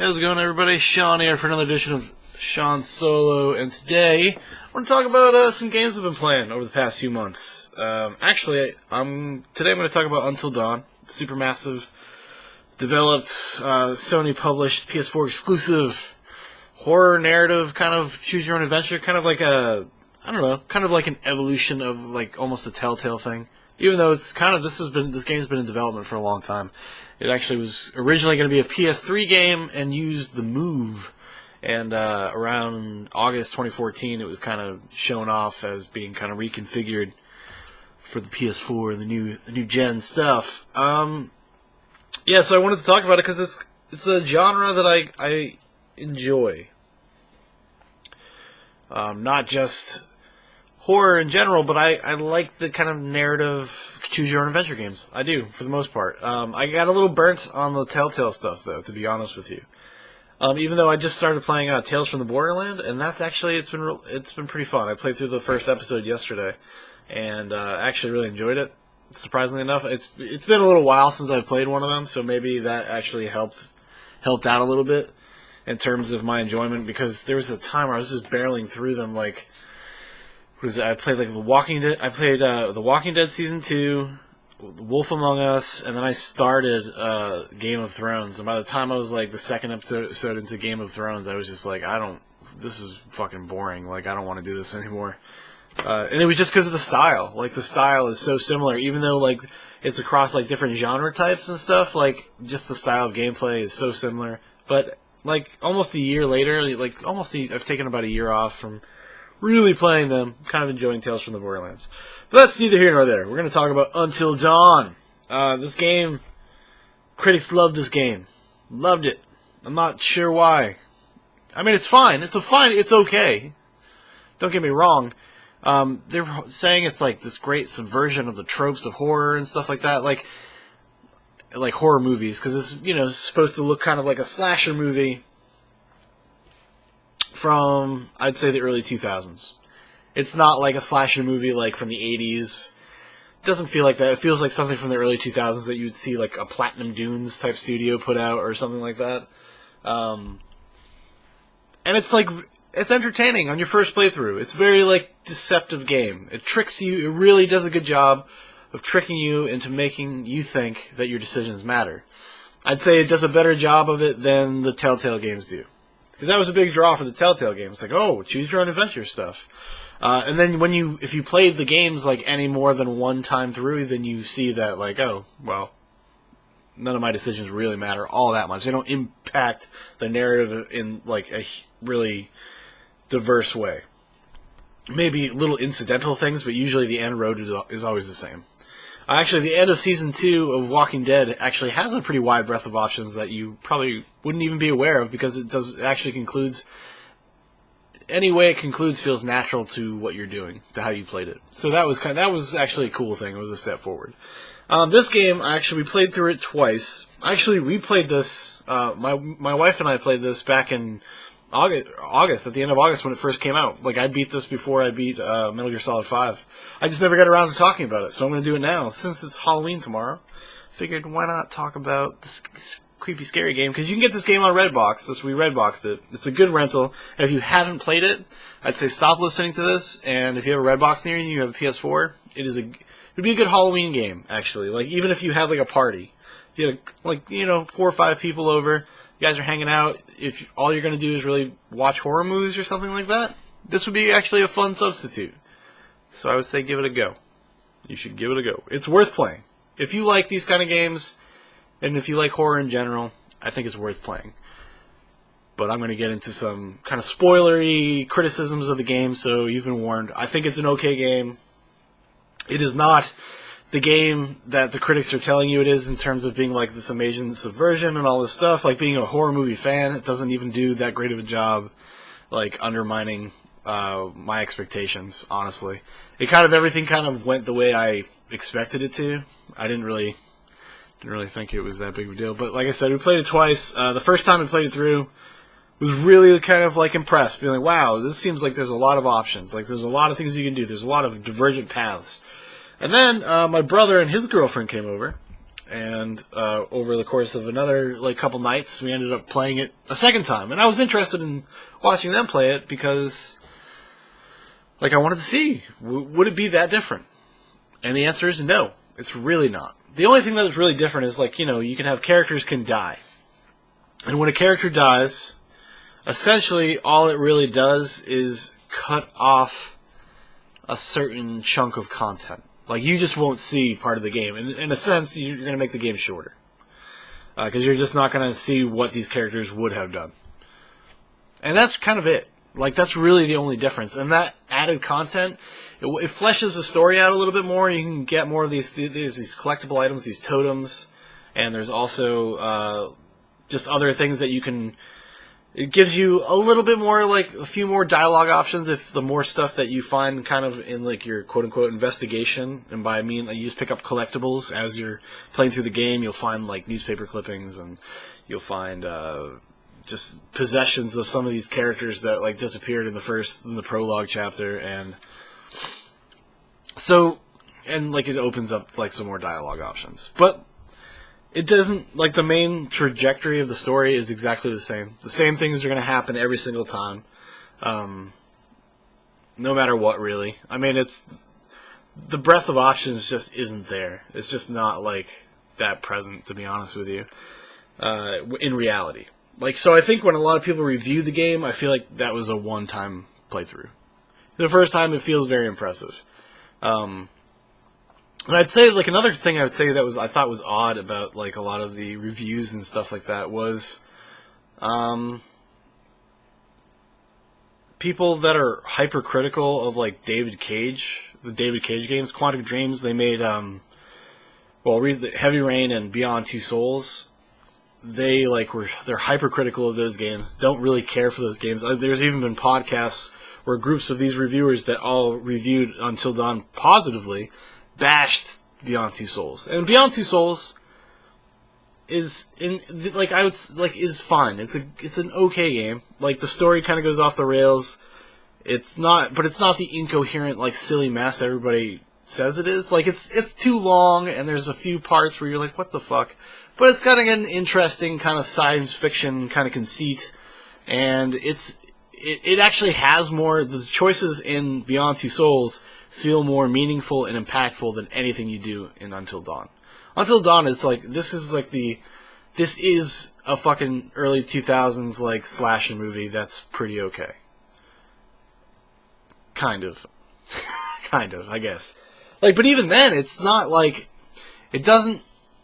How's it going, everybody? Shaun here for another edition of Shaun Solo, and today I want to talk about some games I've been playing over the past few months. Today I'm going to talk about Until Dawn, supermassive, developed, Sony-published, PS4 exclusive horror narrative, kind of choose-your-own adventure, kind of like kind of like an evolution of like almost a Telltale thing. Even though it's kind of this game's been in development for a long time. It actually was originally going to be a PS3 game and used the Move. And around August 2014, it was kind of shown off as being kind of reconfigured for the PS4 and the new gen stuff. So I wanted to talk about it because it's a genre that I enjoy. Not just horror in general, but I like the kind of narrative choose-your-own-adventure games. I do, for the most part. I got a little burnt on the Telltale stuff, though, to be honest with you. Even though I just started playing Tales from the Borderland, and that's actually, it's been pretty fun. I played through the first episode yesterday, and actually really enjoyed it, surprisingly enough. It's been a little while since I've played one of them, so maybe that actually helped out a little bit in terms of my enjoyment, because there was a time where I was just barreling through them, like, I played like The Walking Dead. I played The Walking Dead Season 2, The Wolf Among Us, and then I started Game of Thrones. And by the time I was like the second episode into Game of Thrones, I was just like, this is fucking boring. Like, I don't want to do this anymore. And it was just because of the style. Like, the style is so similar, even though like it's across like different genre types and stuff. Like, just the style of gameplay is so similar. But like almost a year later, I've taken about a year off from really playing them, kind of enjoying Tales from the Borderlands. But that's neither here nor there. We're going to talk about Until Dawn. This game, critics loved this game. Loved it. I'm not sure why. I mean, it's fine. It's okay. Don't get me wrong. They're saying it's like this great subversion of the tropes of horror and stuff like that. Like horror movies, because it's, supposed to look kind of like a slasher movie from, I'd say, the early 2000s. It's not like a slasher movie like from the 80s. It doesn't feel like that. It feels like something from the early 2000s that you'd see like a Platinum Dunes type studio put out or something like that. And it's like, it's entertaining on your first playthrough. It's very like deceptive game. It tricks you. It really does a good job of tricking you into making you think that your decisions matter. I'd say it does a better job of it than the Telltale games do. Because that was a big draw for the Telltale games. Like, oh, choose your own adventure stuff. And then if you played the games like any more than one time through, then you see that like, oh, well, none of my decisions really matter all that much. They don't impact the narrative in like a really diverse way. Maybe little incidental things, but usually the end road is always the same. Actually, the end of Season 2 of Walking Dead actually has a pretty wide breadth of options that you probably wouldn't even be aware of, because it actually concludes. Any way it concludes feels natural to what you're doing, to how you played it. So that was actually a cool thing. It was a step forward. This game, we played through it twice. Actually, we played this. My wife and I played this back in August, at the end of August when it first came out. Like, I beat this before I beat Metal Gear Solid 5. I just never got around to talking about it, so I'm going to do it now. Since it's Halloween tomorrow, figured why not talk about this creepy, scary game, because you can get this game on Redbox. We Redboxed it. It's a good rental, and if you haven't played it, I'd say stop listening to this, and if you have a Redbox near you and you have a PS4, it would be a good Halloween game, actually. Like, even if you had, like, a party. If you had, like, 4 or 5 people over, you guys are hanging out, if all you're going to do is really watch horror movies or something like that, this would be actually a fun substitute. So I would say give it a go. You should give it a go. It's worth playing. If you like these kind of games, and if you like horror in general, I think it's worth playing. But I'm going to get into some kind of spoilery criticisms of the game, so you've been warned. I think it's an okay game. It is not the game that the critics are telling you it is in terms of being like this amazing subversion and all this stuff. Like, being a horror movie fan, it doesn't even do that great of a job, like, undermining my expectations, honestly. Everything kind of went the way I expected it to. I didn't really think it was that big of a deal. But like I said, we played it twice. The first time we played it through, was really kind of like impressed, feeling, wow, this seems like there's a lot of options. Like, there's a lot of things you can do. There's a lot of divergent paths. And then my brother and his girlfriend came over, and over the course of another couple nights, we ended up playing it a second time. And I was interested in watching them play it because, I wanted to see, would it be that different? And the answer is no. It's really not. The only thing that's really different is, you can have characters can die. And when a character dies, essentially all it really does is cut off a certain chunk of content. You just won't see part of the game. In a sense, you're going to make the game shorter. Because you're just not going to see what these characters would have done. And that's kind of it. That's really the only difference. And that added content, it fleshes the story out a little bit more. You can get more of these collectible items, these totems. And there's also just other things that you can... It gives you a little bit more, a few more dialogue options if the more stuff that you find kind of in, your quote-unquote investigation. And by I mean, you just pick up collectibles as you're playing through the game. You'll find, newspaper clippings, and you'll find just possessions of some of these characters that, disappeared in the prologue chapter. And so, and, it opens up, some more dialogue options. But it doesn't, the main trajectory of the story is exactly the same. The same things are going to happen every single time. No matter what, really. I mean, the breadth of options just isn't there. It's just not, that present, to be honest with you, in reality. So I think when a lot of people review the game, I feel like that was a one-time playthrough. The first time, it feels very impressive. And I'd say, another thing I would say that I thought was odd about, a lot of the reviews and stuff like that was, people that are hypercritical of, David Cage, the David Cage games, Quantic Dreams, they made, Heavy Rain and Beyond Two Souls. They're hypercritical of those games, don't really care for those games. There's even been podcasts where groups of these reviewers that all reviewed Until Dawn positively bashed Beyond Two Souls. And Beyond Two Souls is is fine. It's an okay game. The story kind of goes off the rails. It's not the incoherent silly mess everybody says it is. It's too long, and there's a few parts where you're like, what the fuck? But it's got an interesting kind of science fiction kind of conceit, and it actually has more. The choices in Beyond Two Souls feel more meaningful and impactful than anything you do in Until Dawn. Until Dawn is this is a fucking early 2000s slasher movie that's pretty okay. Kind of, I guess. But even then, it's not it doesn't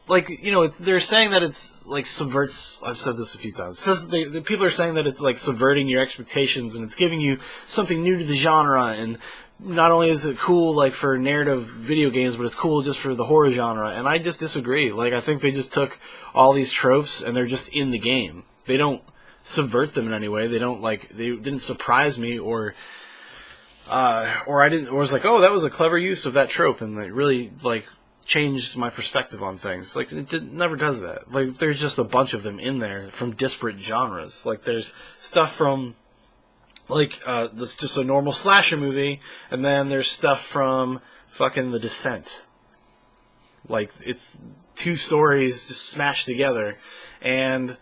they're saying that it's subverts. I've said this a few times. It says the people are saying that it's subverting your expectations and it's giving you something new to the genre. And not only is it cool for narrative video games, but it's cool just for the horror genre. And I just disagree. I think they just took all these tropes and they're just in the game. They don't subvert them in any way. They don't they didn't surprise me or I didn't. Or was oh, that was a clever use of that trope, and it really changed my perspective on things. Never does that. There's just a bunch of them in there from disparate genres. There's stuff from this just a normal slasher movie, and then there's stuff from fucking The Descent. It's two stories just smashed together, and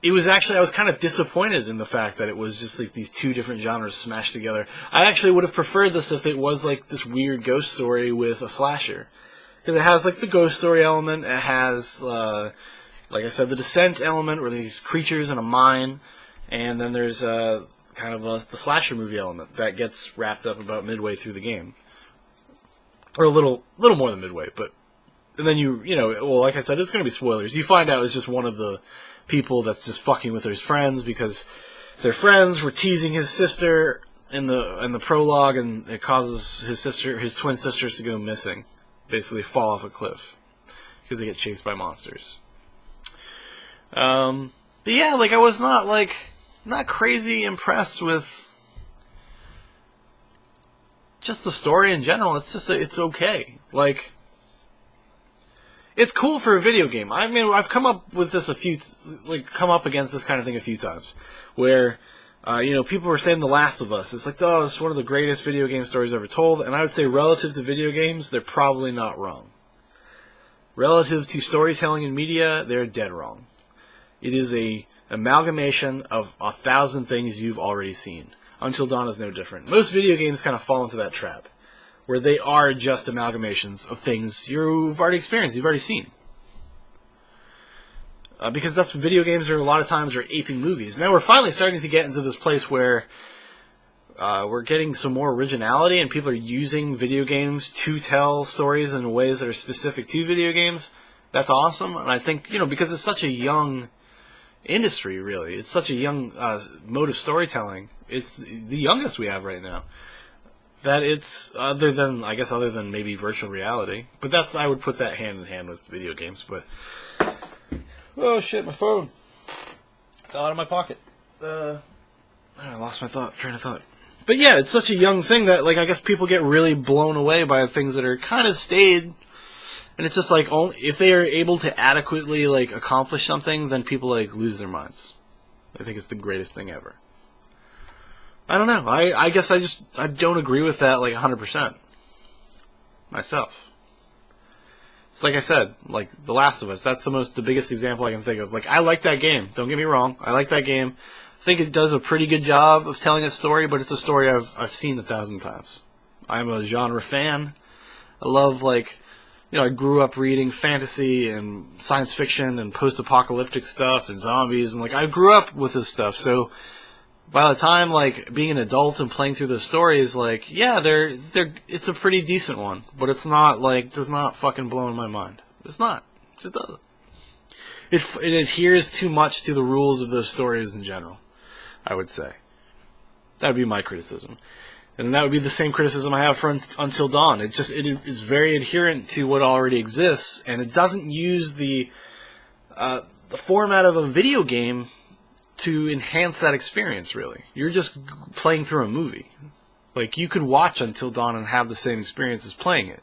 it was actually, I was kind of disappointed in the fact that it was just these two different genres smashed together. I actually would have preferred this if it was this weird ghost story with a slasher. Because it has the ghost story element, it has, like I said, the Descent element where there's creatures in a mine, and then there's kind of the slasher movie element that gets wrapped up about midway through the game. Or a little more than midway, but... And then like I said, it's going to be spoilers. You find out it's just one of the people that's just fucking with his friends because their friends were teasing his sister in the prologue, and it causes his twin sisters to go missing. Basically fall off a cliff because they get chased by monsters. But yeah, I was not crazy impressed with just the story in general. It's just it's okay. It's cool for a video game. I mean, I've come up with this come up against this kind of thing a few times, where people were saying The Last of Us. It's it's one of the greatest video game stories ever told. And I would say relative to video games, they're probably not wrong. Relative to storytelling in media, they're dead wrong. It is a amalgamation of 1,000 things you've already seen. Until Dawn is no different. Most video games kind of fall into that trap, where they are just amalgamations of things you've already experienced, you've already seen. Because that's what video games are a lot of times are aping movies. Now we're finally starting to get into this place where we're getting some more originality and people are using video games to tell stories in ways that are specific to video games. That's awesome. And I think, because it's such a young industry, really. It's such a young mode of storytelling. It's the youngest we have right now. That it's, other than maybe virtual reality. But I would put that hand in hand with video games. But, oh shit, my phone fell out of my pocket. I lost my train of thought. But yeah, it's such a young thing that, I guess people get really blown away by things that are kind of staid. And it's just only if they are able to adequately accomplish something, then people lose their minds. I think it's the greatest thing ever. I don't know. I guess I don't agree with that 100% myself. It's like I said, The Last of Us. That's the biggest example I can think of. I like that game. Don't get me wrong. I like that game. I think it does a pretty good job of telling a story, but it's a story I've seen 1,000 times. I'm a genre fan. I love I grew up reading fantasy and science fiction and post-apocalyptic stuff and zombies, and I grew up with this stuff. So by the time being an adult and playing through those stories, it's a pretty decent one, but it's not does not fucking blow in my mind. It's not. It just doesn't. It adheres too much to the rules of those stories in general, I would say. That would be my criticism. And that would be the same criticism I have for Until Dawn. It is very adherent to what already exists, and it doesn't use the format of a video game to enhance that experience, really. You're just playing through a movie. You could watch Until Dawn and have the same experience as playing it.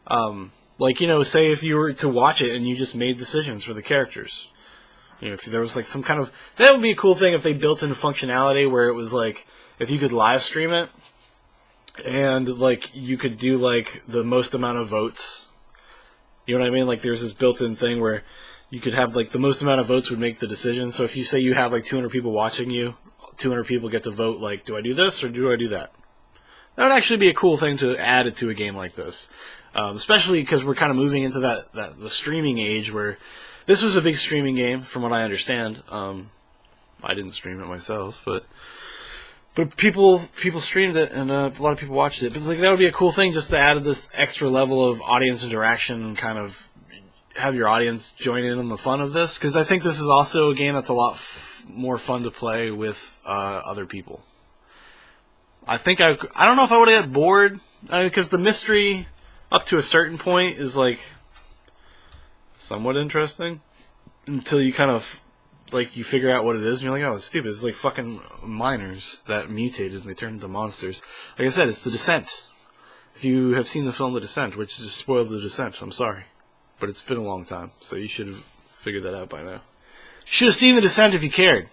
Say if you were to watch it and you just made decisions for the characters. If there was some kind of... That would be a cool thing if they built in functionality where it was if you could live stream it, and you could do the most amount of votes. You know what I mean? There's this built-in thing where you could have the most amount of votes would make the decision. So if you say you have 200 people watching you, 200 people get to vote do I do this or do I do that? That would actually be a cool thing to add it to a game like this. Especially because we're kind of moving into the streaming age where this was a big streaming game from what I understand. I didn't stream it myself, but people streamed it, and a lot of people watched it. But that would be a cool thing just to add this extra level of audience interaction and kind of have your audience join in on the fun of this. Because I think this is also a game that's a lot more fun to play with other people. I think I don't know if I would have got bored, because the mystery up to a certain point is somewhat interesting until you kind of you figure out what it is, and you're oh, it's stupid. It's fucking miners that mutated and they turned into monsters. Like I said, it's The Descent. If you have seen the film The Descent, which just spoiled The Descent, I'm sorry. But it's been a long time, so you should have figured that out by now. You should have seen The Descent if you cared.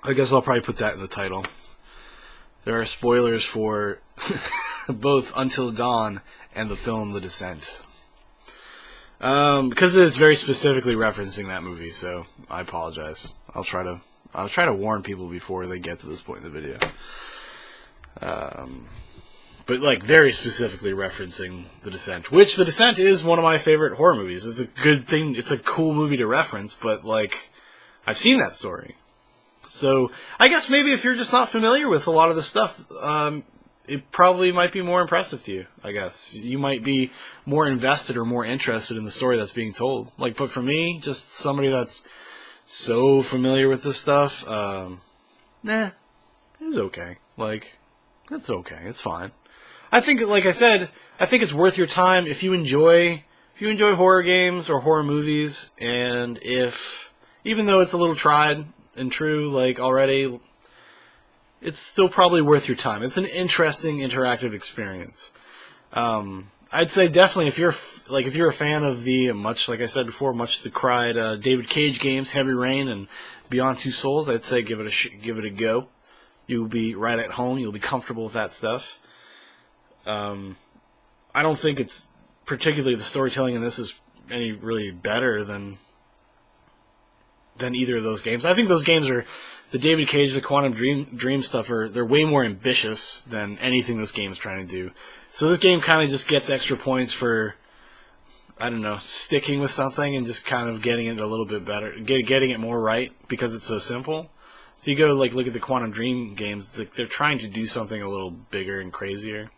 I guess I'll probably put that in the title. There are spoilers for both Until Dawn and the film The Descent. Because it's very specifically referencing that movie, so I apologize. I'll try to warn people before they get to this point in the video. But very specifically referencing The Descent, which The Descent is one of my favorite horror movies. It's a good thing. It's a cool movie to reference, but I've seen that story. So I guess maybe if you're just not familiar with a lot of the stuff, it probably might be more impressive to you, I guess. You might be more invested or more interested in the story that's being told. But for me, just somebody that's so familiar with this stuff, it was okay. It's okay. It's fine. I think, like I said, I think it's worth your time if you enjoy horror games or horror movies, and even though it's a little tried and true, already, it's still probably worth your time. It's an interesting, interactive experience. I'd say definitely if you're a fan of the much decried David Cage games, Heavy Rain and Beyond Two Souls, I'd say give it a go. You'll be right at home. You'll be comfortable with that stuff. I don't think it's particularly the storytelling in this is any really better than either of those games. I think those games are the David Cage, the Quantum Dream stuff they're way more ambitious than anything this game is trying to do. So this game kind of just gets extra points for, I don't know, sticking with something and just kind of getting it a little bit better, getting it more right because it's so simple. If you go like look at the Quantum Dream games, they're trying to do something a little bigger and crazier,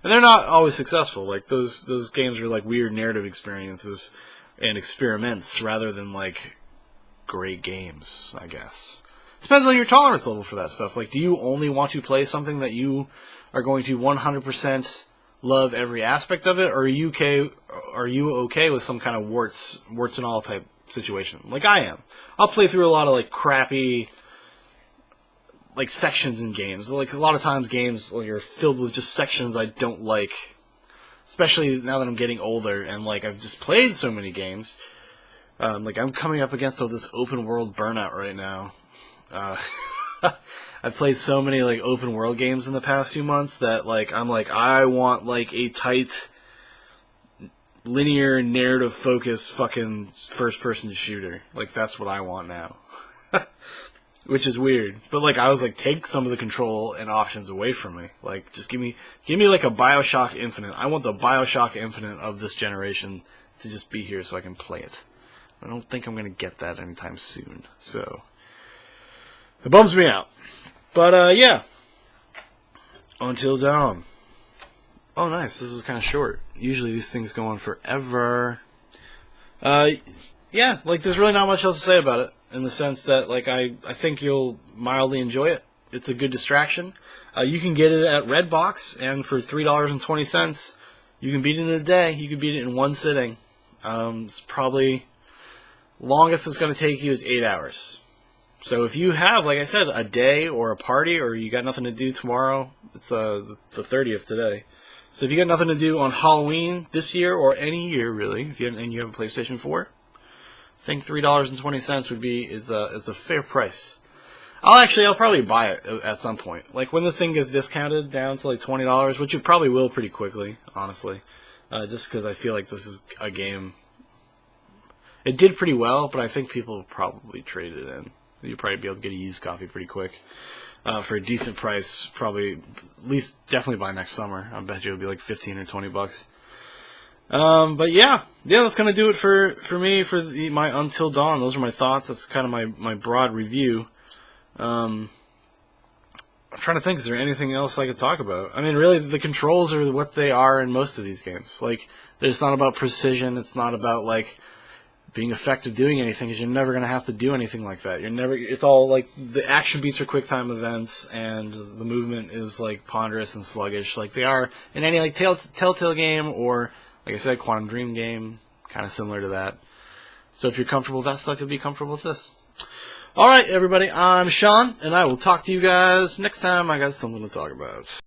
and they're not always successful. Like those games are like weird narrative experiences and experiments rather than like great games, I guess. Depends on your tolerance level for that stuff. Like, do you only want to play something that you are going to 100% love every aspect of it, or are you okay with some kind of warts and all type situation? Like I am. I'll play through a lot of like crappy like sections in games. Like a lot of times games like, are filled with just sections I don't like. Especially now that I'm getting older and like I've just played so many games. Like I'm coming up against all this open world burnout right now. I've played so many like open world games in the past few months that like I'm like I want like a tight linear narrative focused fucking first person shooter. Like that's what I want now. Which is weird. But like I was like take some of the control and options away from me. Like just give me like a BioShock Infinite. I want the BioShock Infinite of this generation to just be here so I can play it. I don't think I'm going to get that anytime soon. So it bums me out. But, yeah. Until Dawn. Oh, nice. This is kind of short. Usually these things go on forever. Yeah, like, there's really not much else to say about it. In the sense that, like, I think you'll mildly enjoy it. It's a good distraction. You can get it at Redbox, and for $3.20, you can beat it in a day. You can beat it in one sitting. It's probably... longest it's going to take you is 8 hours. So if you have, like I said, a day or a party, or you got nothing to do tomorrow, it's the 30th today. So if you got nothing to do on Halloween this year, or any year really, and you have a PlayStation 4, I think $3.20 is a fair price. I'll probably buy it at some point. Like when this thing gets discounted down to like $20, which it probably will pretty quickly, honestly. Just because I feel like this is a game. It did pretty well, but I think people will probably trade it in. You'll probably be able to get a used copy pretty quick. For a decent price, probably, at least definitely by next summer. I bet you it'll be like $15 or $20. But yeah, that's gonna do it for me for my Until Dawn. Those are my thoughts. That's kind of my broad review. I'm trying to think, is there anything else I could talk about? I mean, really, the controls are what they are in most of these games. Like, it's not about precision. It's not about like being effective doing anything, because you're never going to have to do anything like that. It's all like the action beats are quick time events and the movement is like ponderous and sluggish like they are in any like Telltale game, or like I said, Quantum Dream game, kind of similar to that. So if you're comfortable with that stuff, you'll be comfortable with this. Alright everybody, I'm Shaun, and I will talk to you guys next time I got something to talk about.